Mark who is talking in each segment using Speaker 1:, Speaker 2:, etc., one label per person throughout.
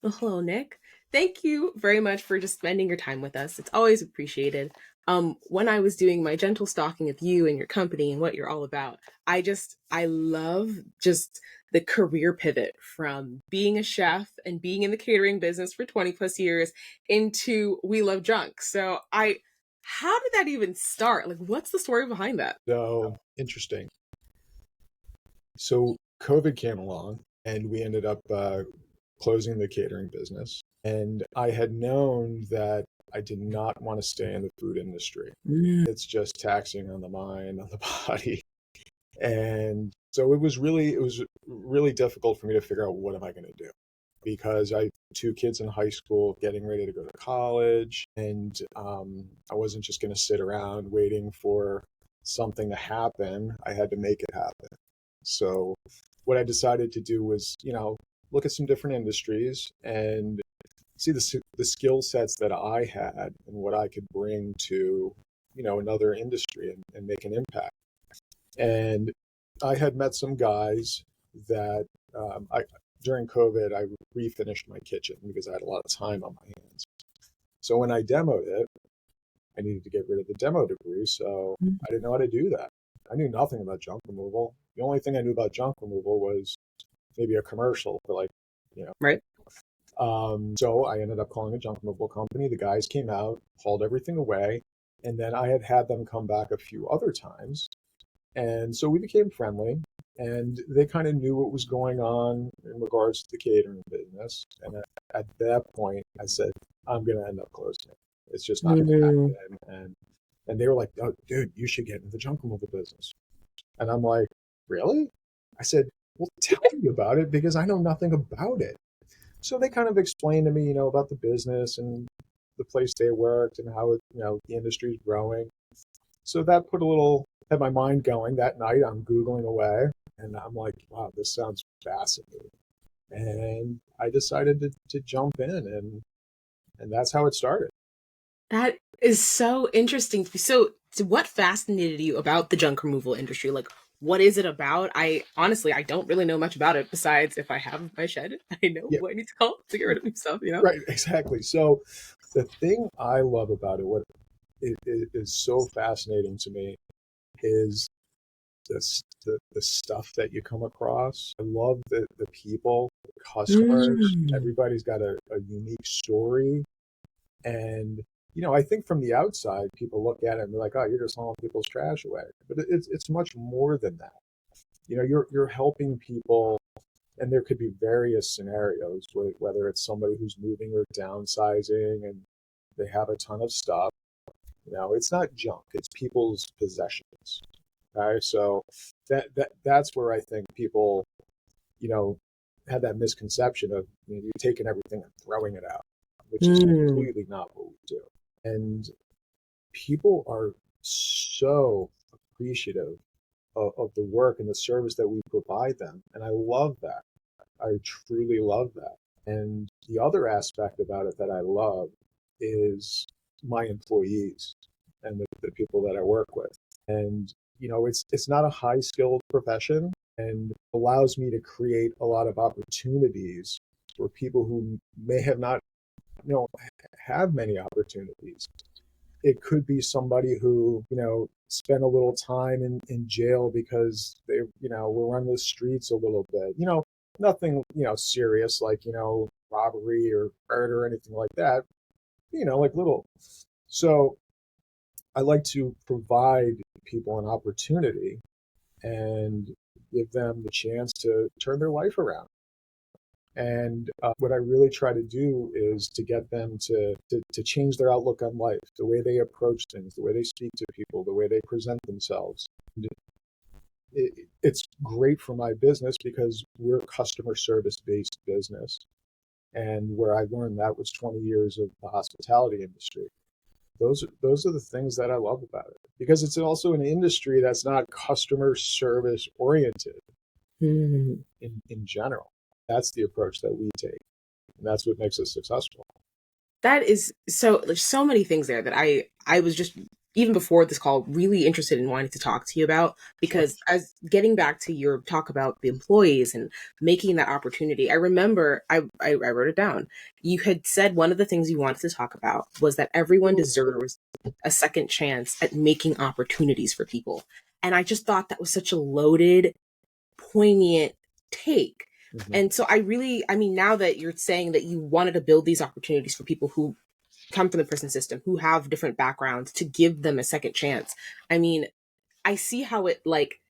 Speaker 1: Well, hello, Nick. Thank you very much for just spending your time with us. It's always appreciated. When I was doing my gentle stalking of you and your company and what you're all about, I love just the career pivot from being a chef and being in the catering business for 20 plus years into We Love Junk. How did that even start? Like, what's the story behind that?
Speaker 2: So interesting. So COVID came along and we ended up closing the catering business. And I had known that I did not want to stay in the food industry. It's just taxing on the mind, on the body. And so it was really difficult for me to figure out what am I going to do because I have two kids in high school getting ready to go to college, and I wasn't just going to sit around waiting for something to happen. I had to make it happen. So what I decided to do was, look at some different industries and see the skill sets that I had and what I could bring to, another industry and make an impact. And I had met some guys that I during COVID I refinished my kitchen because I had a lot of time on my hands. So when I demoed it, I needed to get rid of the demo debris. So I didn't know how to do that. I knew nothing about junk removal. The only thing I knew about junk removal was maybe a commercial for like, you know.
Speaker 1: Right?
Speaker 2: So I ended up calling a junk removal company. The guys came out, hauled everything away, and then I had them come back a few other times. And so we became friendly, and they kind of knew what was going on in regards to the catering business. And at that point, I said, I'm going to end up closing it. It's just not going to
Speaker 1: Mm.
Speaker 2: happen. And they were like, oh, dude, you should get into the junk removal business. And I'm like, really? I said, well, tell me about it because I know nothing about it. So they kind of explained to me, about the business and the place they worked and how the industry is growing. So that had my mind going that night. I'm Googling away and I'm like, wow, this sounds fascinating. And I decided to jump in and that's how it started.
Speaker 1: That is so interesting. So what fascinated you about the junk removal industry? Like, what is it about? I don't really know much about it besides if I have my shed, I know
Speaker 2: Yeah,
Speaker 1: what I need to call to get rid of new stuff.
Speaker 2: right, exactly. So the thing I love about it, what is so fascinating to me, is the stuff that you come across. I love the people, the customers.
Speaker 1: Mm.
Speaker 2: Everybody's got a unique story. And, I think from the outside, people look at it and be like, oh, you're just hauling people's trash away. But it's much more than that. You're helping people, and there could be various scenarios, whether it's somebody who's moving or downsizing and they have a ton of stuff. It's not junk, it's people's possessions. Okay, so that's where I think people, you know, had that misconception of you're taking everything and throwing it out, which is
Speaker 1: Mm.
Speaker 2: completely not what we do. And people are so appreciative of the work and the service that we provide them, and I love that. I truly love that. And the other aspect about it that I love is my employees and the people that I work with. And it's not a high skilled profession and allows me to create a lot of opportunities for people who may have not, you know, have many opportunities. It could be somebody who, spent a little time in jail because they, were on the streets a little bit. Nothing, serious like, robbery or murder or anything like that, like little. So I like to provide people an opportunity and give them the chance to turn their life around. And what I really try to do is to get them to change their outlook on life, the way they approach things, the way they speak to people, the way they present themselves. It's great for my business because we're a customer service based business. And where I learned that was 20 years of the hospitality industry. Those are the things that I love about it because it's also an industry that's not customer service oriented
Speaker 1: Mm.
Speaker 2: in general. That's the approach that we take, and that's what makes us successful.
Speaker 1: That is so, there's so many things there that I was just even before this call, really interested in wanting to talk to you about,
Speaker 2: Sure.
Speaker 1: because as getting back to your talk about the employees and making that opportunity, I remember I wrote it down. You had said one of the things you wanted to talk about was that everyone deserves a second chance at making opportunities for people. And I just thought that was such a loaded, poignant take.
Speaker 2: Mhm.
Speaker 1: And so I mean, now that you're saying that you wanted to build these opportunities for people who come from the prison system, who have different backgrounds, to give them a second chance. I mean, I see how it like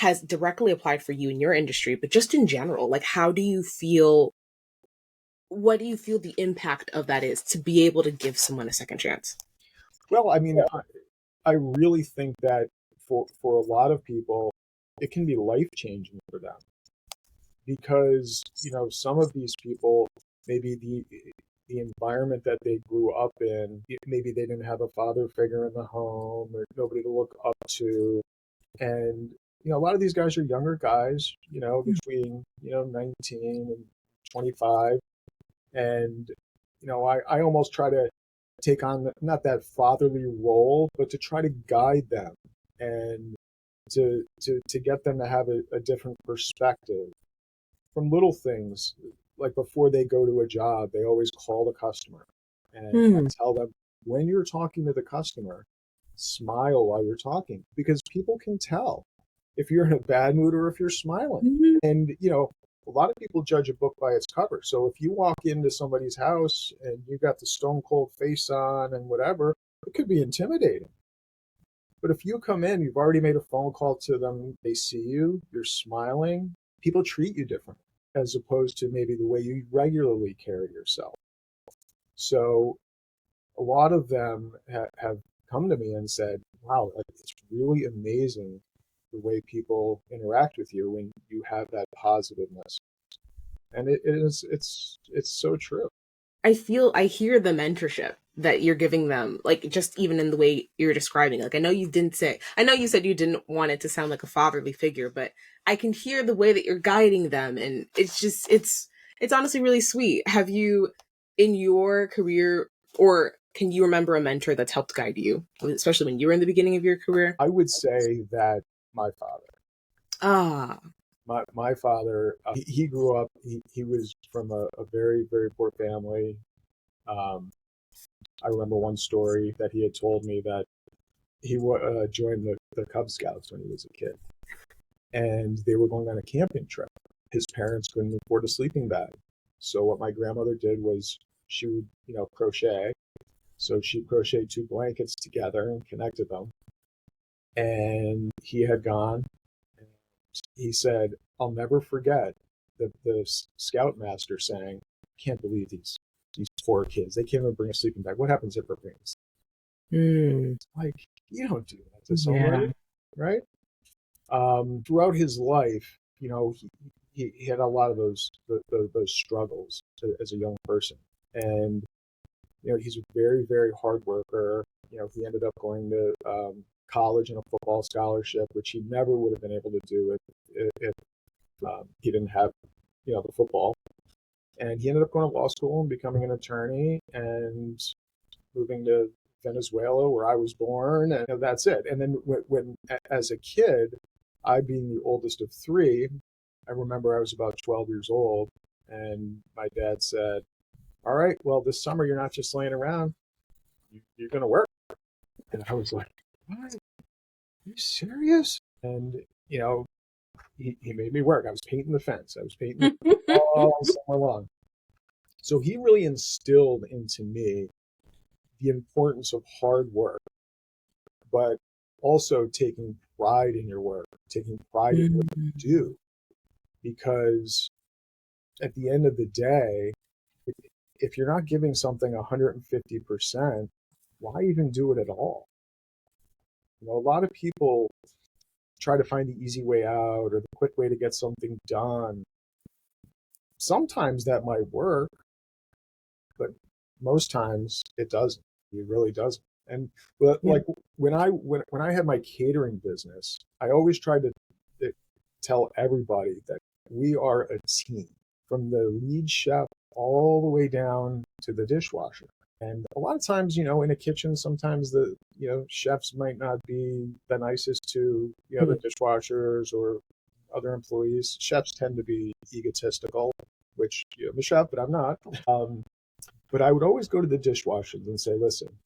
Speaker 1: has directly applied for you in your industry, but just in general, like how do you feel, what do you feel the impact of that is to be able to give someone a second chance?
Speaker 2: Well, I mean, I really think that for a lot of people, it can be life changing for them because some of these people, maybe the environment that they grew up in, maybe they didn't have a father figure in the home or nobody to look up to, and a lot of these guys are younger guys, between 19 and 25, and I almost try to take on not that fatherly role, but to try to guide them and to get them to have a different perspective from little things. Like before they go to a job, they always call the customer, and I
Speaker 1: Hmm.
Speaker 2: tell them, when you're talking to the customer, smile while you're talking, because people can tell if you're in a bad mood or if you're smiling.
Speaker 1: Mhm.
Speaker 2: And a lot of people judge a book by its cover. So if you walk into somebody's house and you got the stone cold face on and whatever, it could be intimidating. But if you come in, you've already made a phone call to them, they see you, you're smiling, people treat you different as opposed to maybe the way you regularly carry yourself. So a lot of them have come to me and said, wow, like, it's really amazing the way people interact with you when you have that positiveness. And it's so true.
Speaker 1: I hear the mentorship that you're giving them, like just even in the way you're describing. Like I know you said you didn't want it to sound like a fatherly figure, but I can hear the way that you're guiding them, and it's honestly really sweet. Have you in your career, or can you remember a mentor that's helped guide you, especially when you were in the beginning of your career?
Speaker 2: I would say that my father,
Speaker 1: Ah.
Speaker 2: my father, he grew up, he was from a very, very poor family. Um, I remember one story that he had told me that he joined the Cub Scouts when he was a kid, and they were going on a camping trip. His parents couldn't afford a sleeping bag, so what my grandmother did was she would, crochet. So she crocheted two blankets together and connected them. And he had gone. And he said, "I'll never forget the scoutmaster saying, 'Can't believe these poor kids. They can't even bring a sleeping bag. What happens if they're bringing a
Speaker 1: Hmm.
Speaker 2: like, you don't do that to
Speaker 1: Yeah.
Speaker 2: somebody, right?" Throughout his life, he had a lot of those struggles as a young person, and he's a very, very hard worker. He ended up going to college and a football scholarship, which he never would have been able to do if he didn't have the football. And he ended up going to law school and becoming an attorney and moving to Venezuela, where I was born, and that's it. And then as a kid, I being the oldest of three, I remember I was about 12 years old, and my dad said, "All right, well, this summer you're not just laying around, you're going to work." And I was like, "What? Are you serious?" And he made me work. I was painting the fence. I was painting the fence all summer long. So he really instilled into me the importance of hard work, but also taking pride in your work, taking pride in what you do, because at the end of the day, if you're not giving something 150%, why even do it at all? A lot of people try to find the easy way out or the quick way to get something done. Sometimes that might work, but most times it doesn't. It really doesn't. And
Speaker 1: Yeah.
Speaker 2: like when I had my catering business, I always tried to tell everybody that we are a team, from the lead chef all the way down to the dishwasher. And a lot of times, in a kitchen, sometimes the chefs might not be the nicest to, the
Speaker 1: Mhm.
Speaker 2: dishwashers or other employees. Chefs tend to be egotistical, which I'm a chef, but I'm not. Um, but I would always go to the dishwashers and say, listen,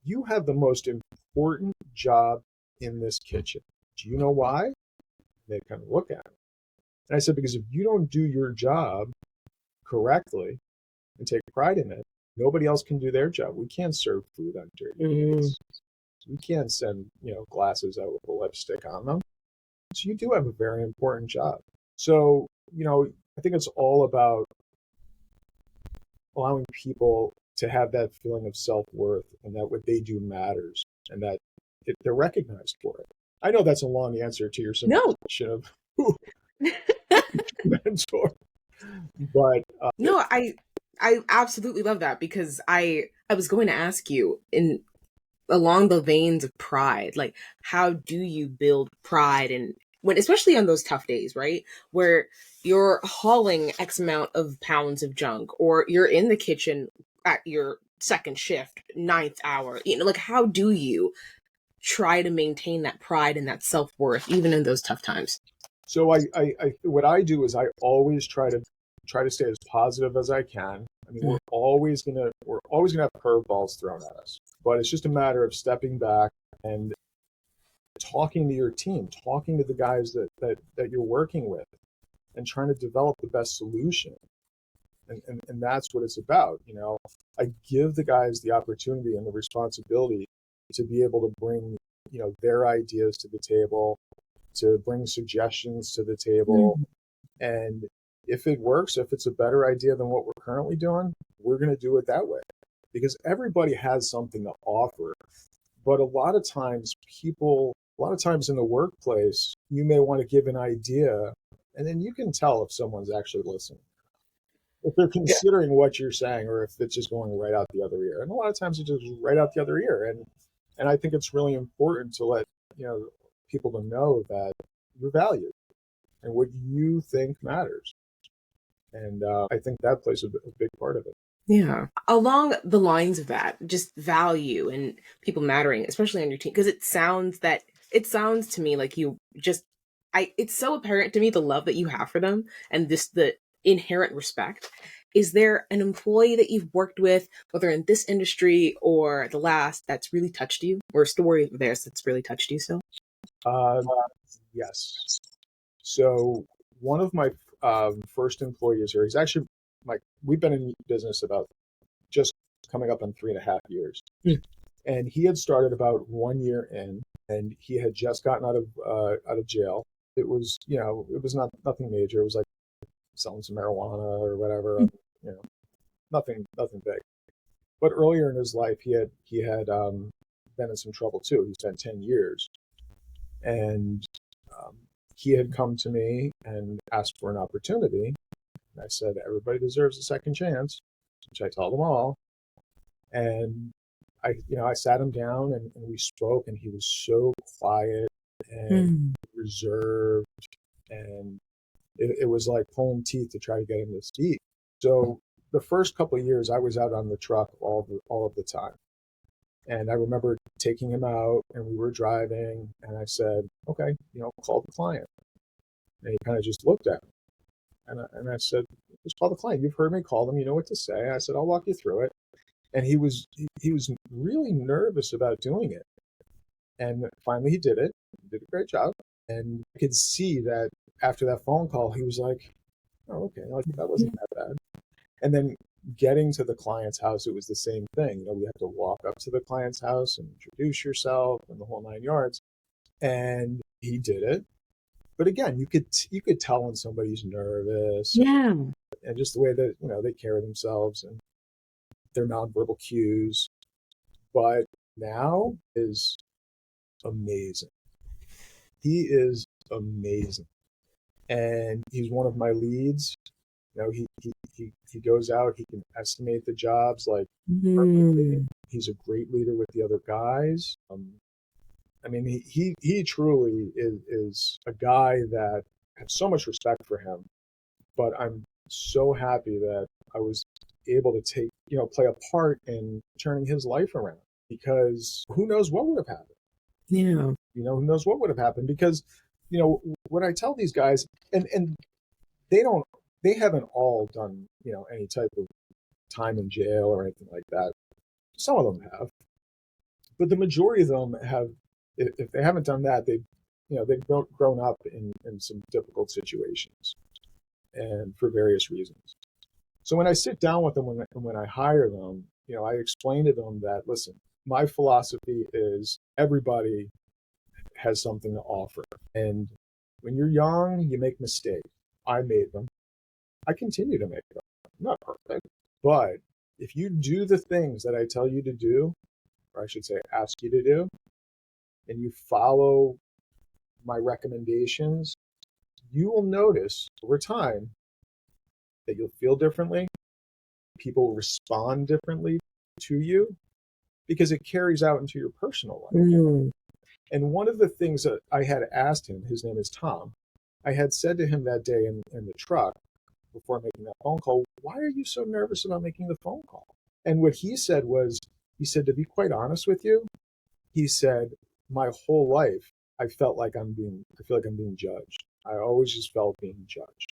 Speaker 2: you have the most important job in this kitchen. Do you know why? They kind of look at it. And I said, because if you don't do your job correctly and take pride in it, nobody else can do their job. We can't serve food on dirty
Speaker 1: Mhm.
Speaker 2: plates. We can't send, glasses out with a lipstick on them. So you do have a very important job. So, I think it's all about allowing people to have that feeling of self-worth and that what they do matters and that they're recognized for it. I know that's a long answer to your simple
Speaker 1: No.
Speaker 2: question of who mentor, but
Speaker 1: No, I absolutely love that because I was going to ask you in along the veins of pride, like how do you build pride and when especially on those tough days, right? Where you're hauling X amount of pounds of junk or you're in the kitchen at your second shift, ninth hour, like how do you try to maintain that pride and that self-worth even in those tough times?
Speaker 2: so what I do is I always try to stay as positive as I can. I mean, we're always gonna have curveballs thrown at us, but it's just a matter of stepping back and talking to your team, talking to the guys that you're working with, and trying to develop the best solution. And that's what it's about. I give the guys the opportunity and the responsibility to be able to bring, their ideas to the table, to bring suggestions to the table.
Speaker 1: Mhm.
Speaker 2: And if it works, if it's a better idea than what we're currently doing, we're going to do it that way because everybody has something to offer. But a lot of times in the workplace, you may want to give an idea and then you can tell if someone's actually listening, if they're
Speaker 1: Yeah.
Speaker 2: considering what you're saying or if it's just going right out the other ear. And a lot of times it's just right out the other ear. And I think it's really important to let, people to know that you're valued and what you think matters. And I think that plays a big part of it.
Speaker 1: Yeah. Along the lines of that, just value and people mattering, especially on your team, because it sounds to me like you just it's so apparent to me the love that you have for them and this the inherent respect. Is there an employee that you've worked with, whether in this industry or the last, that's really touched you, or a story of theirs that's really touched you still?
Speaker 2: Uh, yes. So one of my first employees here, he's actually we've been in business about just coming up on 3.5 years.
Speaker 1: Mm.
Speaker 2: And he had started about 1 year in, and he had just gotten out of jail. It was not nothing major. It was like selling some marijuana or whatever, you know, nothing big. But earlier in his life, he had been in some trouble too. He spent 10 years, and um, he had come to me and asked for an opportunity. And I said, everybody deserves a second chance, which I told them all. And I sat him down and we spoke, and he was so quiet and
Speaker 1: Mm.
Speaker 2: reserved, and it was like pulling teeth to try to get him to speak. So the first couple of years, I was out on the truck all of the time, and I remember taking him out, and we were driving, and I said, "Okay, call the client," and he kind of just looked at me, and I said, "Just call the client. You've heard me call them. You know what to say." I said, "I'll walk you through it." And he was really nervous about doing it. And finally he did it. He did a great job. And I could see that after that phone call, he was like, oh, okay, like that wasn't that bad. And then getting to the client's house, it was the same thing. We had to walk up to the client's house and introduce yourself and the whole 9 yards. And he did it. But again, you could tell when somebody's nervous
Speaker 1: Yeah.
Speaker 2: and just the way that they carry themselves and their nonverbal cues. But now is amazing. He is amazing, and he's one of my leads. He goes out. He can estimate the jobs like perfectly.
Speaker 1: Mm.
Speaker 2: He's a great leader with the other guys. I mean, he truly is a guy that I have so much respect for him. But I'm so happy that I was able to take, play a part in turning his life around, because who knows what would have happened?
Speaker 1: Yeah.
Speaker 2: Who knows what would have happened? Because, when I tell these guys, and they don't, they haven't all done, any type of time in jail or anything like that. Some of them have, but the majority of them have. If they haven't done that, they've grown up in some difficult situations, and for various reasons. So when I sit down with them, when I hire them, I explain to them that, listen, my philosophy is everybody has something to offer. And when you're young, you make mistakes. I made them. I continue to make them. I'm not perfect. But if you do the things that I tell you to do, or I should say, ask you to do, and you follow my recommendations, you will notice over time that you'll feel differently. People respond differently to you because it carries out into your personal life.
Speaker 1: Mm.
Speaker 2: And one of the things that I had asked him, his name is Tom, I had said to him that day in the truck before making that phone call, why are you so nervous about making the phone call? And what he said was, he said, to be quite honest with you, he said, my whole life, I feel like I'm being judged. I always just felt being judged,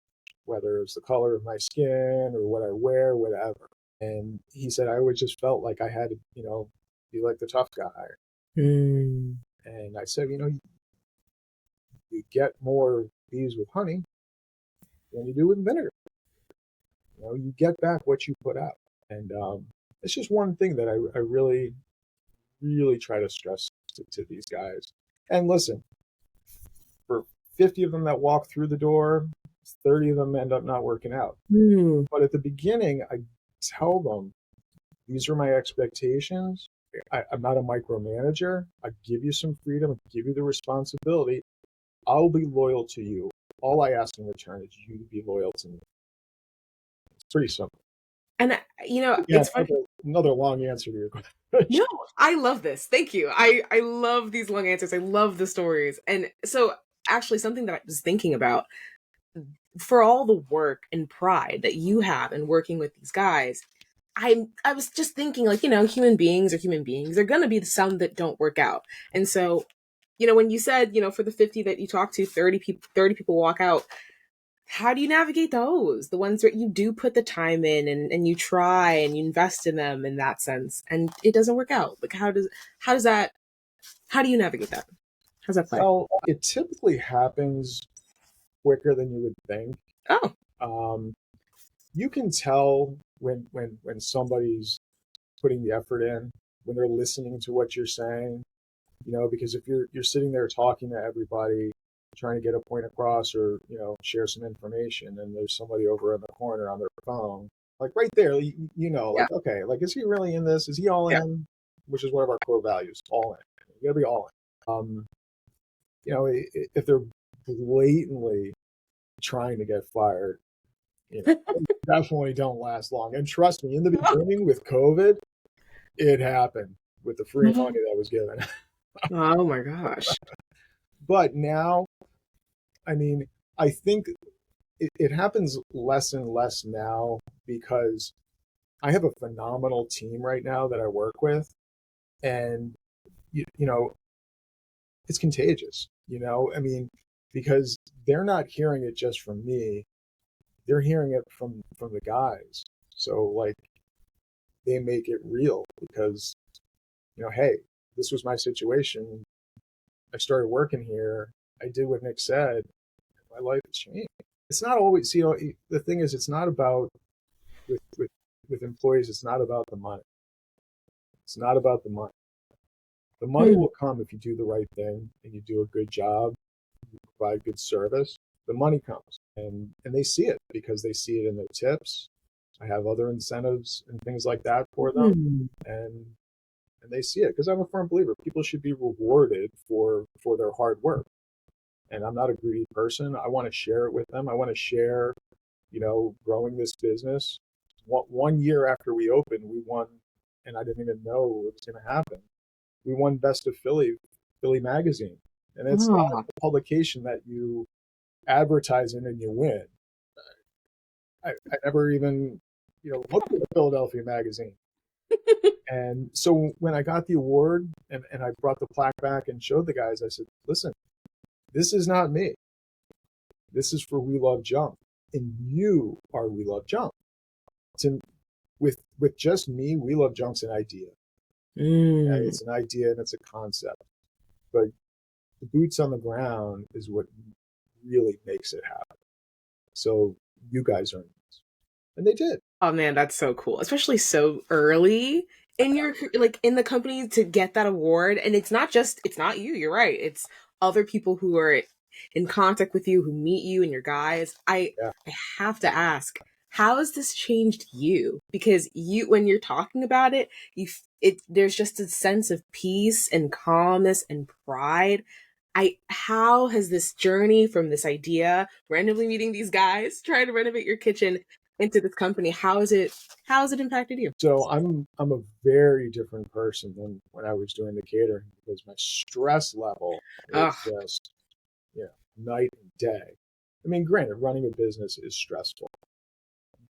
Speaker 2: whether it's the color of my skin or what I wear, whatever. And he said, I always just felt like I had to, be like the tough guy.
Speaker 1: Mm.
Speaker 2: And I said, you get more bees with honey than you do with vinegar. You get back what you put out. And it's just one thing that I really, really try to stress to these guys. And listen, for 50 of them that walk through the door, 30 of them end up not working out.
Speaker 1: Mm.
Speaker 2: But at the beginning, I tell them, these are my expectations. I'm not a micromanager. I give you some freedom, I give you the responsibility. I'll be loyal to you. All I ask in return is you to be loyal to me. It's pretty simple.
Speaker 1: And
Speaker 2: Yeah,
Speaker 1: it's funny.
Speaker 2: another long answer to your
Speaker 1: No,
Speaker 2: question.
Speaker 1: I love this. Thank you. I love these long answers. I love the stories. And so actually something that I was thinking about, for all the work and pride that you have in working with these guys, I was just thinking, like, human beings are human beings. They're gonna be some that don't work out. And so, when you said, for the 50 that you talk to, 30 people walk out, how do you navigate those? The ones that you do put the time in, and you try and you invest in them in that sense, and it doesn't work out. Like, how do you navigate that? How's that play?
Speaker 2: Well, it typically happens quicker than you would think.
Speaker 1: Oh,
Speaker 2: Um, you can tell when somebody's putting the effort in, when they're listening to what you're saying, because if you're sitting there talking to everybody, trying to get a point across, or share some information, and there's somebody over in the corner on their phone, like right there,
Speaker 1: yeah,
Speaker 2: like, okay, like, is he really in this? Is he all
Speaker 1: yeah.
Speaker 2: in? Which is one of our core values, all in. You gotta be all in. If they're blatantly trying to get fired, they definitely don't last long. And trust me, in the beginning with COVID, it happened with the free money that was given.
Speaker 1: Oh my gosh.
Speaker 2: But now, I mean, I think it happens less and less now, because I have a phenomenal team right now that I work with, and you know, it's contagious. I mean, because they're not hearing it just from me; they're hearing it from the guys. So like, they make it real, because hey, this was my situation. I started working here. I did what Nick said. My life has changed. It's not always, the thing is, it's not about, with with with employees, it's not about the money. It's not about the money. The money
Speaker 1: Hmm.
Speaker 2: will come if you do the right thing and you do a good job, you provide good service. The money comes, and they see it, because they see it in their tips. I have other incentives and things like that for them,
Speaker 1: Hmm.
Speaker 2: and they see it, because I'm a firm believer people should be rewarded for their hard work. And I'm not a greedy person. I want to share it with them. I want to share, growing this business. One year after we opened, we won, and I didn't even know it was going to happen. We won Best of Philly Magazine, and it's not
Speaker 1: Oh.
Speaker 2: a publication that you advertise in and you win. I never even. look at the Philadelphia magazine. And so when I got the award and I brought the plaque back and showed the guys, I said, listen, this is not me. This is for We Love Junk. And you are We Love Junk. To, with just me, We Love Junk's an idea. Okay?
Speaker 1: Mm.
Speaker 2: It's an idea and it's a concept. But the boots on the ground is what really makes it happen. So you guys earned this. And they did.
Speaker 1: Oh man, that's so cool. Especially so early in your like in the company to get that award. And it's not you, you're right. It's other people who are in contact with you, who meet you and your guys.
Speaker 2: Yeah.
Speaker 1: I have to ask, how has this changed you? Because you when you're talking about it, there's just a sense of peace and calmness and pride. I how has this journey from this idea, randomly meeting these guys, trying to renovate your kitchen into this company, how has it impacted you?
Speaker 2: So I'm a very different person than when I was doing the catering because my stress level is
Speaker 1: Oh,
Speaker 2: just, night and day. I mean, granted, running a business is stressful,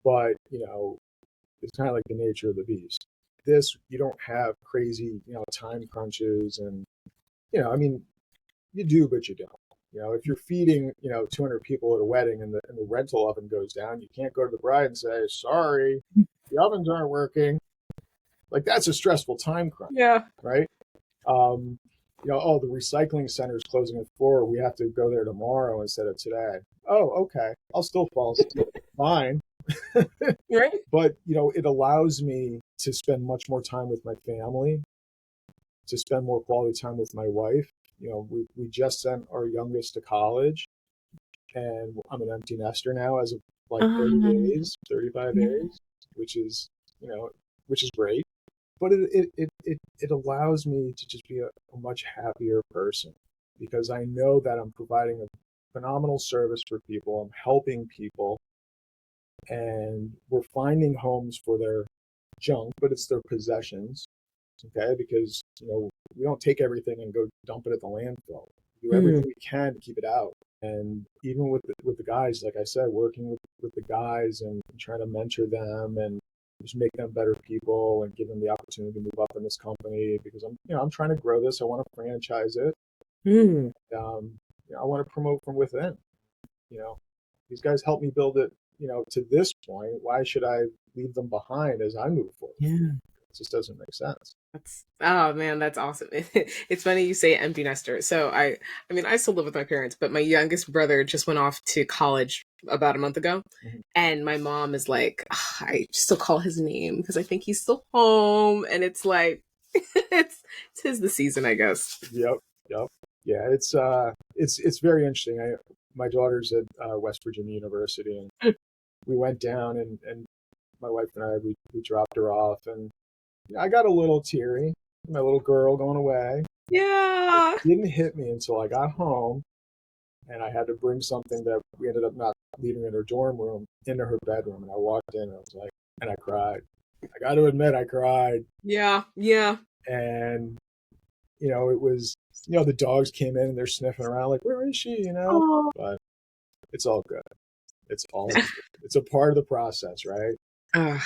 Speaker 2: but it's kind of like the nature of the beast. This, you don't have crazy, time crunches and, I mean, you do, but you don't. If you're feeding, 200 people at a wedding and the rental oven goes down, you can't go to the bride and say, sorry, the ovens aren't working. Like that's a stressful time crunch,
Speaker 1: yeah.
Speaker 2: right? Um, oh, the recycling center is closing at 4. We have to go there tomorrow instead of today. Oh, okay. I'll still fall asleep. Fine.
Speaker 1: Right?
Speaker 2: But, it allows me to spend much more time with my family, to spend more quality time with my wife. We just sent our youngest to college and I'm an empty nester now as of like 30
Speaker 1: Um,
Speaker 2: days, 35
Speaker 1: yeah.
Speaker 2: days, which is, which is great. But it allows me to just be a much happier person because I know that I'm providing a phenomenal service for people. I'm helping people and we're finding homes for their junk, but it's their possessions. Okay. Because, we don't take everything and go dump it at the landfill. We do
Speaker 1: Mm,
Speaker 2: everything we can to keep it out. And even with the guys, like I said, working with the guys and trying to mentor them and just make them better people and give them the opportunity to move up in this company because I'm trying to grow this. I want to franchise it.
Speaker 1: mm,
Speaker 2: I want to promote from within. You know, these guys helped me build it. To this point, why should I leave them behind as I move forward?
Speaker 1: yeah.
Speaker 2: It just doesn't make sense.
Speaker 1: That's oh man, that's awesome. It's funny you say empty nester. So I mean I still live with my parents, but my youngest brother just went off to college about a month ago.
Speaker 2: Mhm.
Speaker 1: And my mom is like, I still call his name because I think he's still home. And it's like it's his the season, I guess.
Speaker 2: Yep, yep, yeah. It's very interesting. My daughter's at West Virginia University, and we went down, and my wife and we dropped her off, and I got a little teary. My little girl going away.
Speaker 1: Yeah.
Speaker 2: Didn't hit me until I got home, and I had to bring something that we ended up not leaving in her dorm room into her bedroom, and I walked in, and I was like, and I cried. I got to admit, I cried,
Speaker 1: Yeah. Yeah.
Speaker 2: and it was, the dogs came in and they're sniffing around like, where is she?
Speaker 1: Oh.
Speaker 2: But it's all good. It's all good. It's a part of the process, right?
Speaker 1: Uh,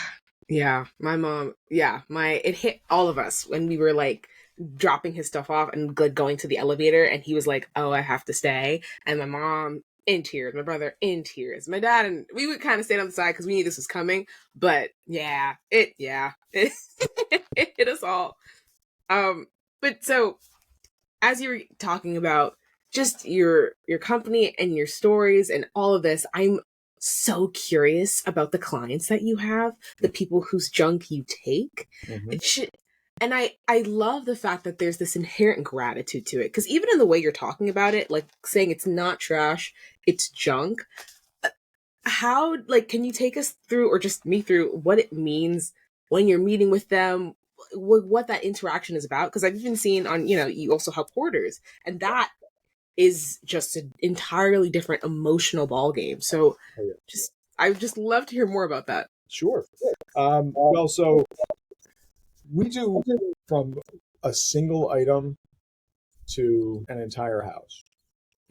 Speaker 1: yeah, my mom, yeah, my it hit all of us when we were like dropping his stuff off and like going to the elevator and he was like, "Oh, I have to stay." And my mom in tears, my brother in tears. My dad and we would kind of stay on the side cuz we knew this was coming, but yeah, it hit us all. But so as you were talking about just your company and your stories and all of this, I'm so curious about the clients that you have, the people whose junk you take.
Speaker 2: Mm-hmm.
Speaker 1: It should, and I love the fact that there's this inherent gratitude to it because even in the way you're talking about it, like saying it's not trash, it's junk. How like can you take us through or just me through what it means when you're meeting with them, what that interaction is about? Because I've even seen on you also help hoarders, and that is just an entirely different emotional ball game. So
Speaker 2: Oh, yeah.
Speaker 1: just I would just love to hear more about that.
Speaker 2: Sure. Well, so we do from a single item to an entire house.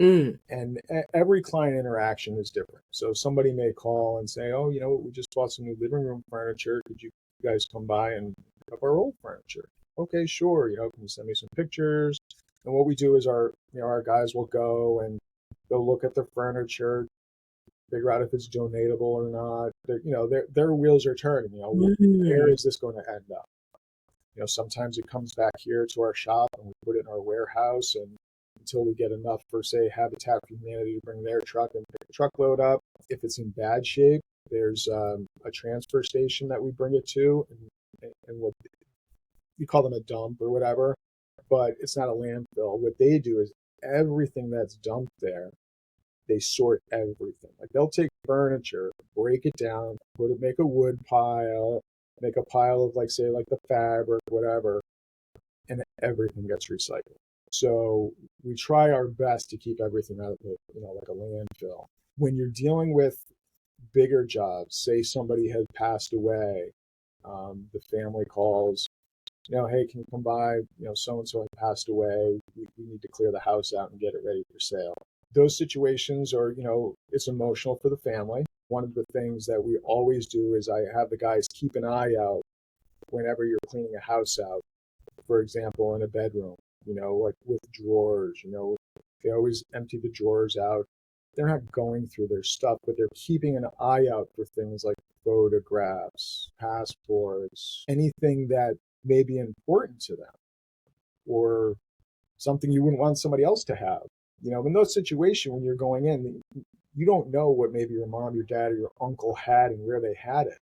Speaker 1: Mm.
Speaker 2: And every client interaction is different. So somebody may call and say, "Oh, we just bought some new living room furniture. Could you guys come by and pick up our old furniture?" Okay, sure. Can you send me some pictures? And what we do is our guys will go and they'll look at the furniture, figure out if it's donatable or not. Their wheels are turning. Where
Speaker 1: Mm.
Speaker 2: is this going to end up? Sometimes it comes back here to our shop and we put it in our warehouse and until we get enough for, say, Habitat for Humanity to bring their truck and pick the truckload up. If it's in bad shape, there's a transfer station that we bring it to, and what we call them a dump or whatever, but it's not a landfill. What they do is everything that's dumped there, they sort everything. Like they'll take furniture, break it down, make a wood pile, make a pile of like say like the fabric, whatever, and everything gets recycled. So we try our best to keep everything out of like a landfill. When you're dealing with bigger jobs, say somebody had passed away, the family calls, hey, can you come by? So and so had passed away. We need to clear the house out and get it ready for sale. Those situations are, it's emotional for the family. One of the things that we always do is I have the guys keep an eye out whenever you're cleaning a house out, for example, in a bedroom, like with drawers, they always empty the drawers out. They're not going through their stuff, but they're keeping an eye out for things like photographs, passports, anything that may be important to them or something you wouldn't want somebody else to have. In those situations when you're going in, you don't know what maybe your mom, your dad, or your uncle had and where they had it.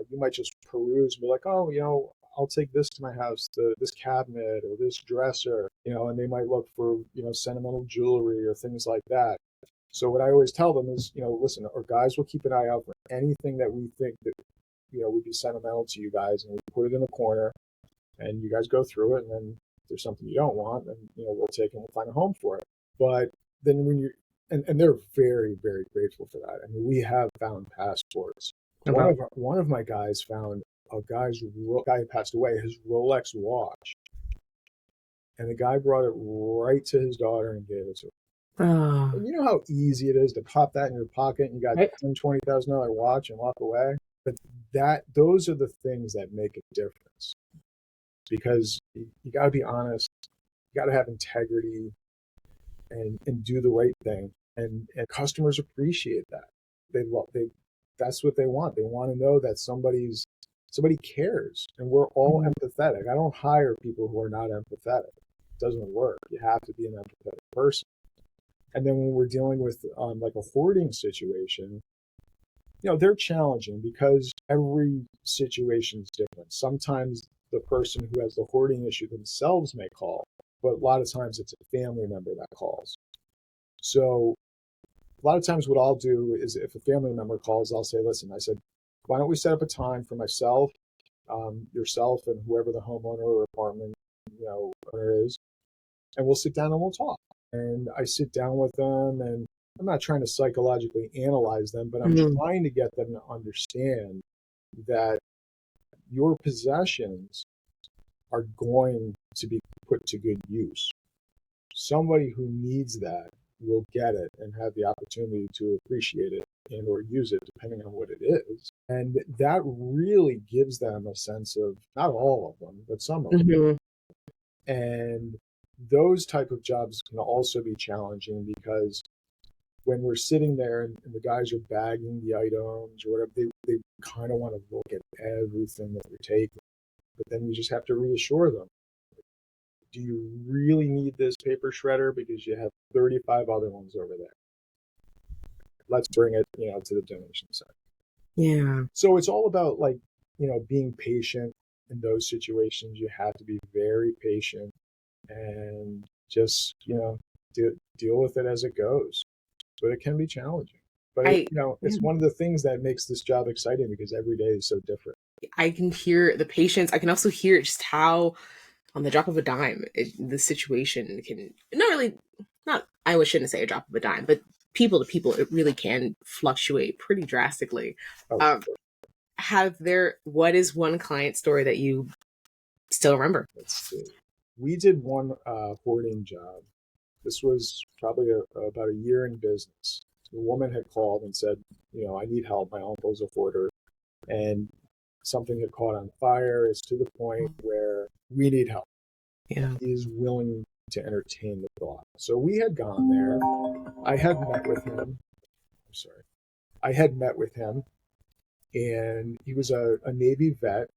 Speaker 2: You might just peruse and be like, oh, I'll take this to my house, this cabinet or this dresser, and they might look for, sentimental jewelry or things like that. So what I always tell them is, listen, our guys will keep an eye out for anything that we think that, would be sentimental to you guys, and we put it in the corner, and you guys go through it, and then if there's something you don't want, then we'll take it and we'll find a home for it. But then when you and they're very, very grateful for that. I mean, we have found passports.
Speaker 1: About.
Speaker 2: One of my guys found a guy who passed away, his Rolex watch, and the guy brought it right to his daughter and gave it to her.
Speaker 1: Oh.
Speaker 2: And you know how easy it is to pop that in your pocket and you got
Speaker 1: Right.
Speaker 2: $10,000, $20,000 watch and walk away. But those are the things that make a difference because you got to be honest, you got to have integrity and do the right thing. And customers appreciate that. They that's what they want. They want to know that somebody cares and we're all
Speaker 1: Mm.
Speaker 2: empathetic. I don't hire people who are not empathetic. It doesn't work. You have to be an empathetic person. And then when we're dealing with like a hoarding situation, they're challenging because every situation is different. Sometimes the person who has the hoarding issue themselves may call, but a lot of times it's a family member that calls. So a lot of times what I'll do is if a family member calls, I'll say, listen, I said, why don't we set up a time for myself, yourself, and whoever the homeowner or apartment, owner is, and we'll sit down and we'll talk. And I sit down with them and I'm not trying to psychologically analyze them, but I'm
Speaker 1: Mm.
Speaker 2: trying to get them to understand that your possessions are going to be put to good use. Somebody who needs that will get it and have the opportunity to appreciate it and or use it depending on what it is. And that really gives them a sense of not all of them, but some of them.
Speaker 1: Mhm.
Speaker 2: And those type of jobs can also be challenging because when we're sitting there and the guys are bagging the items or whatever, they kind of want to look at everything that you're taking. But then you just have to reassure them. Do you really need this paper shredder? Because you have 35 other ones over there. Let's bring it, to the donation center.
Speaker 1: Yeah.
Speaker 2: So it's all about like, being patient in those situations. You have to be very patient and just, deal with it as it goes. But it can be challenging. But
Speaker 1: I yeah,
Speaker 2: it's one of the things that makes this job exciting because every day is so different.
Speaker 1: I can hear the patience. I can also hear just how on the drop of a dime, the situation can not really, not, I shouldn't say a drop of a dime, but people to people, it really can fluctuate pretty drastically.
Speaker 2: Oh,
Speaker 1: Um, what is one client story that you still remember?
Speaker 2: let's see. We did one hoarding job, This was probably about a year in business. The woman had called and said, I need help. My uncle's a hoarder, and something had caught on fire. It's to the point where we need help.
Speaker 1: Yeah.
Speaker 2: He is willing to entertain the thought. So we had gone there. I had met with him. I'm sorry. I had met with him, and he was a Navy vet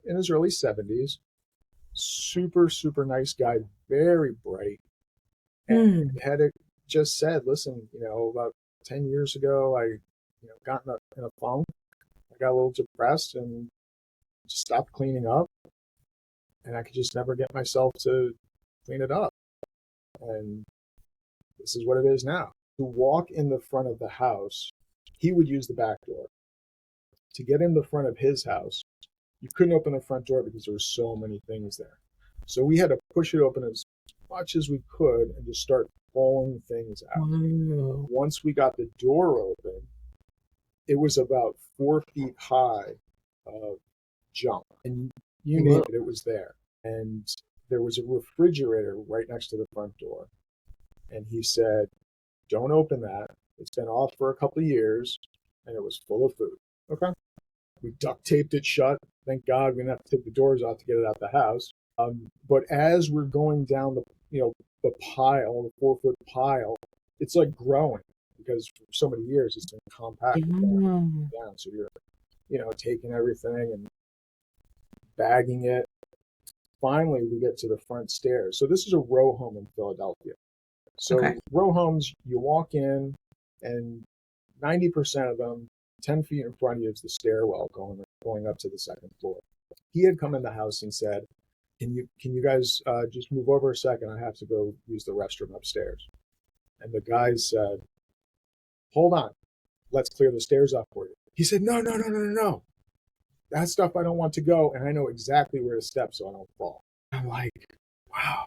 Speaker 2: in his early 70s. Super, super nice guy, very bright, and
Speaker 1: Mm.
Speaker 2: had just said, listen, about 10 years ago, I, got in a funk. I got a little depressed and just stopped cleaning up, and I could just never get myself to clean it up. And this is what it is now. To walk in the front of the house, he would use the back door. To get in the front of his house, you couldn't open the front door because there were so many things there. So we had to push it open as much as we could and just start pulling things out.
Speaker 1: Wow.
Speaker 2: Once we got the door open, it was about 4 feet high of junk. And you name
Speaker 1: Whoa.
Speaker 2: it, it was there. And there was a refrigerator right next to the front door. And he said, don't open that. It's been off for a couple of years and it was full of food. Okay. We duct taped it shut. Thank God we didn't have to take the doors off to get it out the house. But as we're going down the pile, the 4 foot pile, it's like growing because for so many years it's been compacted
Speaker 1: Yeah.
Speaker 2: down. So you're, taking everything and bagging it. Finally, we get to the front stairs. So this is a row home in Philadelphia.
Speaker 1: Okay.
Speaker 2: So row homes, you walk in, and 90% of them, 10 feet in front of you is the stairwell going up to the second floor. He had come in the house and said, "Can you guys just move over a second? I have to go use the restroom upstairs." And the guys said, "Hold on, let's clear the stairs up for you." He said, "No, no, no, no, no, no. That stuff I don't want to go, and I know exactly where to step so I don't fall." I'm like, wow,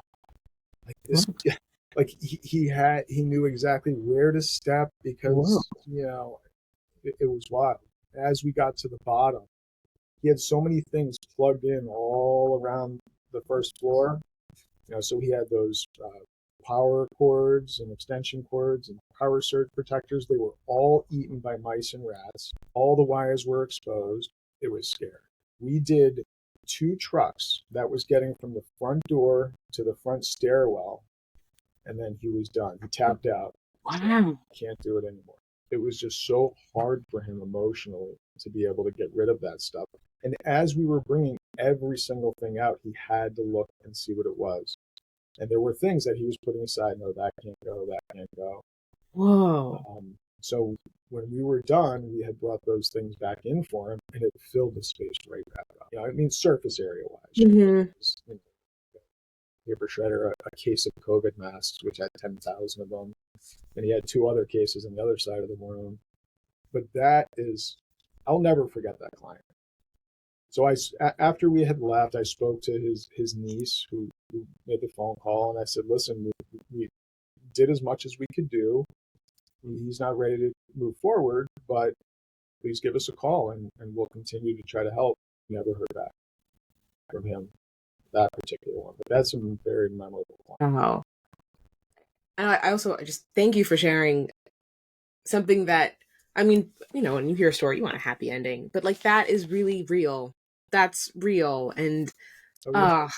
Speaker 2: like this, like he knew exactly where to step
Speaker 1: Whoa.
Speaker 2: because it was wild. As we got to the bottom, he had so many things plugged in all around the first floor. So he had those power cords and extension cords and power surge protectors. They were all eaten by mice and rats. All the wires were exposed. It was scary. We did 2 trucks that was getting from the front door to the front stairwell, and then he was done. He tapped out. Said,
Speaker 1: Wow.
Speaker 2: "I can't do it anymore." It was just so hard for him emotionally to be able to get rid of that stuff. And as we were bringing every single thing out, he had to look and see what it was. And there were things that he was putting aside. No, that can't go. That can't go.
Speaker 1: Whoa.
Speaker 2: So when we were done, we had brought those things back in for him, and it filled the space right back up. I mean, surface area wise.
Speaker 1: Hmm.
Speaker 2: Paper shredder, a case of COVID masks, which had 10,000 of them, and he had 2 other cases on the other side of the room. But I'll never forget that client. So after we had left, I spoke to his niece who made the phone call, and I said, "Listen, we did as much as we could do. He's not ready to move forward, but please give us a call, and we'll continue to try to help." Never heard back from him, that particular one, but that's a very memorable client.
Speaker 1: Wow. And I also just thank you for sharing something that, I mean, when you hear a story, you want a happy ending, but like that is really real. That's real. And
Speaker 2: Oh yeah,
Speaker 1: uh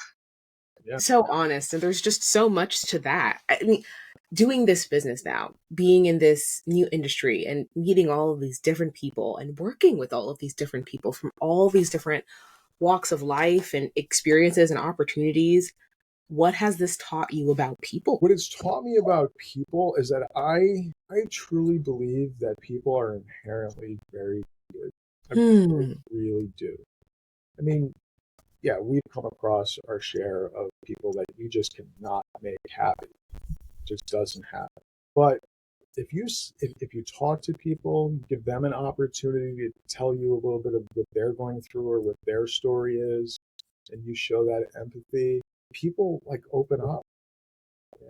Speaker 2: yeah.
Speaker 1: so honest. And there's just so much to that. I mean, doing this business now, being in this new industry and meeting all of these different people and working with all of these different people from all these different walks of life and experiences and opportunities. What has this taught you about people?
Speaker 2: What it's taught me about people is that I truly believe that people are inherently very good. I really,
Speaker 1: Hmm.
Speaker 2: really do. I mean, yeah, we've come across our share of people that you just cannot make happy. It just doesn't happen. But if you talk to people, give them an opportunity to tell you a little bit of what they're going through or what their story is, and you show that empathy, people like open up.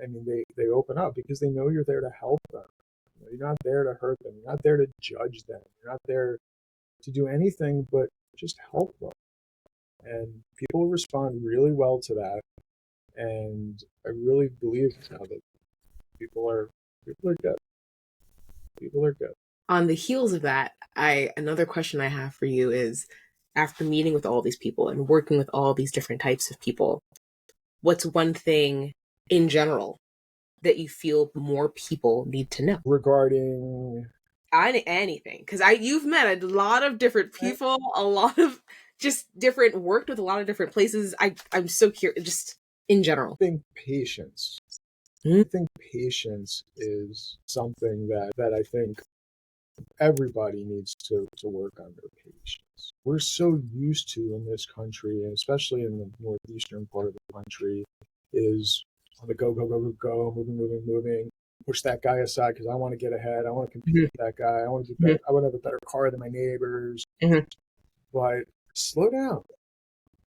Speaker 2: I mean, they open up because they know you're there to help them. You're not there to hurt them. You're not there to judge them. You're not there to do anything but just help them. And people respond really well to that. And I really believe now that People are people are good. People are good.
Speaker 1: On the heels of that, I another question I have for you is, after meeting with all these people and working with all these different types of people, what's one thing in general that you feel more people need to know?
Speaker 2: Regarding
Speaker 1: Anything, because I you've met a lot of different
Speaker 2: I
Speaker 1: people, a lot of just different worked with a lot of different places. I'm so curious, just in general.
Speaker 2: think patience.
Speaker 1: Mm.
Speaker 2: I think patience is something that I think everybody needs to work on their patience. We're so used to in this country, and especially in the northeastern part of the country, is on the go, go, go, go, go, moving, moving, moving. Push that guy aside because I want to get ahead. I want to compete
Speaker 1: Mhm,
Speaker 2: with that guy. I want to do
Speaker 1: mhm,
Speaker 2: better. I want to have a better car than my neighbors.
Speaker 1: mhm.
Speaker 2: But slow down.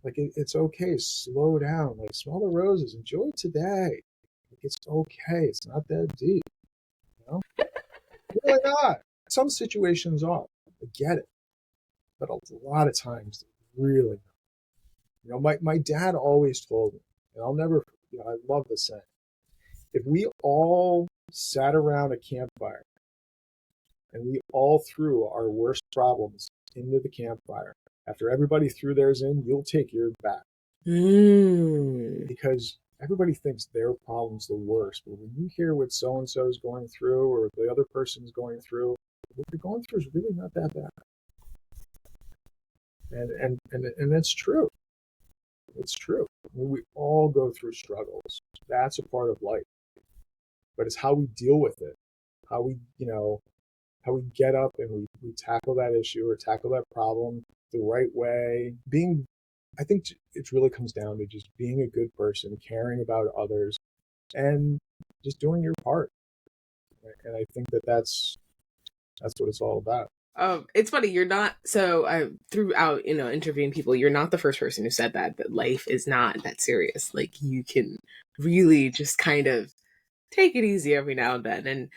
Speaker 2: Like it's okay. Slow down. Like smell the roses. Enjoy today. Like, it's okay. It's not that deep. You know, really not. Some situations are. I get it, but a lot of times, really not. My dad always told me, and I'll never. I love the saying: if we all sat around a campfire and we all threw our worst problems into the campfire, after everybody threw theirs in, you'll take yours back
Speaker 1: Mm.
Speaker 2: because everybody thinks their problem's the worst. But when you hear what so and so is going through or the other person's going through, what you're going through is really not that bad. And that's true. It's true. I mean, we all go through struggles. That's a part of life. But it's how we deal with it, how how we get up and we tackle that issue or tackle that problem the right way. I think it really comes down to just being a good person, caring about others, and just doing your part. And I think that's what it's all about.
Speaker 1: It's funny. You're not so. Throughout, interviewing people, you're not the first person who said that life is not that serious. Like you can really just kind of take it easy every now and then, and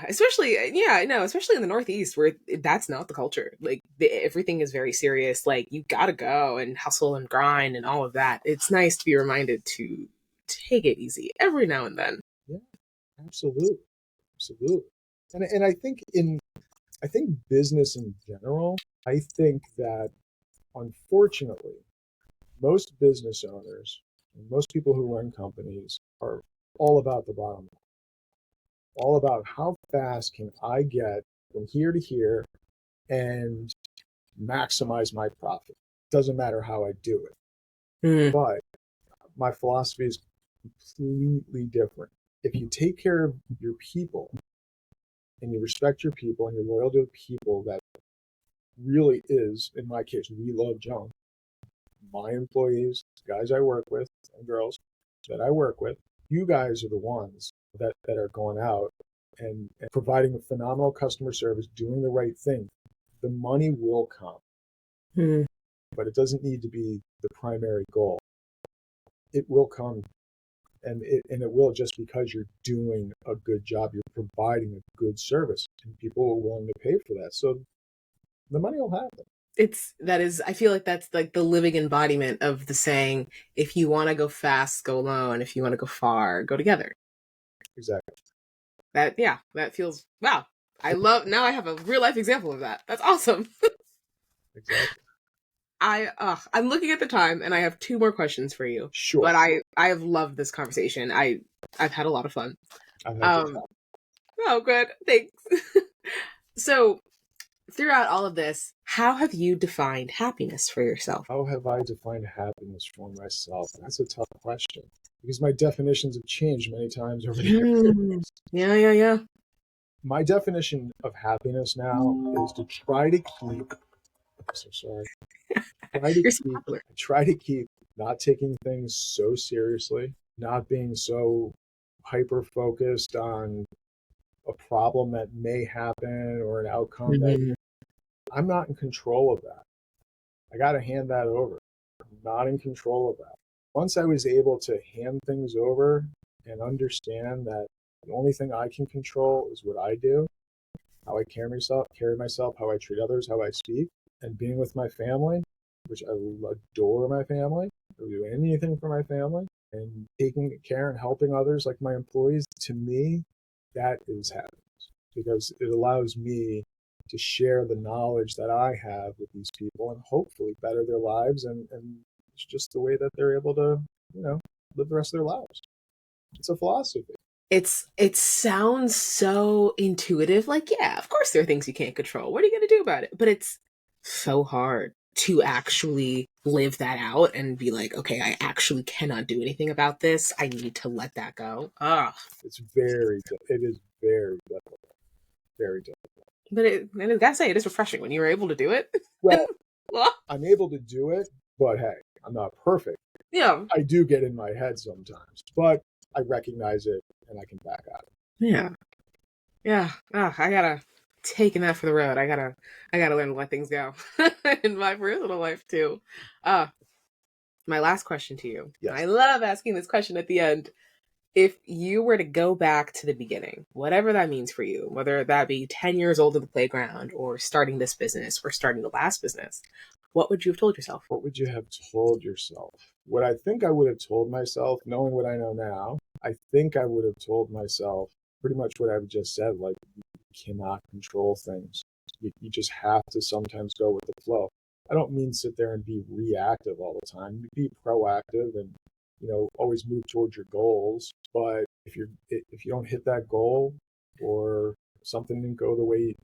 Speaker 1: especially yeah, no, especially in the Northeast where that's not the culture. Like everything is very serious. Like you gotta go and hustle and grind and all of that. It's nice to be reminded to take it easy every now and then.
Speaker 2: Yeah, absolutely, absolutely. And I think business in general. I think that unfortunately, most business owners, and most people who run companies are all about the bottom line, all about how fast can I get from here to here and maximize my profit. Doesn't matter how I do it.
Speaker 1: Mm.
Speaker 2: But my philosophy is completely different. If you take care of your people and you respect your people and you're loyal to the people, that really is, in my case, we love Joan. My employees, guys I work with, and girls that I work with, you guys are the ones that are going out and providing a phenomenal customer service, doing the right thing. The money will come,
Speaker 1: Mm.
Speaker 2: but it doesn't need to be the primary goal. It will come, and it will just because you're doing a good job, you're providing a good service, and people are willing to pay for that. So the money will happen.
Speaker 1: I feel like that's like the living embodiment of the saying, if you want to go fast, go alone. If you want to go far, go together.
Speaker 2: Exactly.
Speaker 1: That feels wow. I love now I have a real life example of that. That's awesome.
Speaker 2: Exactly.
Speaker 1: I'm looking at the time and I have two more questions for you.
Speaker 2: Sure.
Speaker 1: But I have loved this conversation. I've had a lot of fun.
Speaker 2: I've had
Speaker 1: Um oh good. Thanks. So throughout all of this, how have you defined happiness for yourself?
Speaker 2: How have I defined happiness for myself? That's a tough question because my definitions have changed many times over the years.
Speaker 1: Mm, yeah, yeah, yeah.
Speaker 2: My definition of happiness now is to try to keep, I'm so sorry, try to
Speaker 1: You're so
Speaker 2: keep,
Speaker 1: popular.
Speaker 2: try to keep not taking things so seriously, not being so hyper focused on a problem that may happen or an outcome that
Speaker 1: Mhm.
Speaker 2: I'm not in control of that. I got to hand that over. I'm not in control of that. Once I was able to hand things over and understand that the only thing I can control is what I do, how I carry myself, how I treat others, how I speak, and being with my family, which I adore my family. I would do anything for my family. and taking care and helping others like my employees, to me, that is happiness because it allows me to share the knowledge that I have with these people and hopefully better their lives. And it's just the way that they're able to, you know, live the rest of their lives. It's a philosophy.
Speaker 1: It sounds so intuitive. Like, yeah, of course there are things you can't control. What are you going to do about it? But it's so hard to actually live that out and be like, okay, I actually cannot do anything about this. I need to let that go. Ah,
Speaker 2: It's very, it is very difficult, very difficult.
Speaker 1: but and I gotta say, it is refreshing when you're able to do it.
Speaker 2: Well,
Speaker 1: Well,
Speaker 2: I'm able to do it, but hey, I'm not perfect.
Speaker 1: yeah,
Speaker 2: I do get in my head sometimes, but I recognize it and I can back out.
Speaker 1: yeah, yeah. Ah, I gotta taking that for the road. I gotta learn to let things go in my personal life too. Uh, my last question to you.
Speaker 2: Yes.
Speaker 1: I love asking this question at the end. If you were to go back to the beginning, whatever that means for you, whether that be 10 years old at the playground or starting this business or starting the last business, what would you have told yourself?
Speaker 2: What would you have told yourself? What I think I would have told myself, knowing what I know now, I think I would have told myself pretty much what I've just said. Like, you cannot control things. You just have to sometimes go with the flow. I don't mean sit there and be reactive all the time. You be proactive and, you know, always move towards your goals. But if you don't hit that goal or something didn't go the way,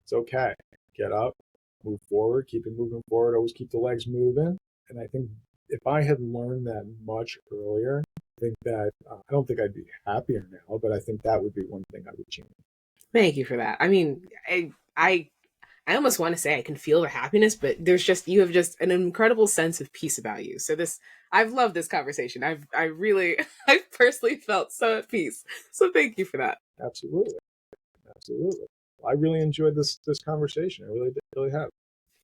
Speaker 2: it's okay. Get up, move forward, keep it moving forward, always keep the legs moving. And I think if I had learned that much earlier, I think that I don't think I'd be happier now, but I think that would be one thing I would change.
Speaker 1: Thank you for that. I mean, I almost want to say I can feel the happiness, but there's just you have just an incredible sense of peace about you. So this I've loved this conversation. I really I've personally felt so at peace. So thank you for that.
Speaker 2: Absolutely, absolutely. I really enjoyed this conversation. I really have.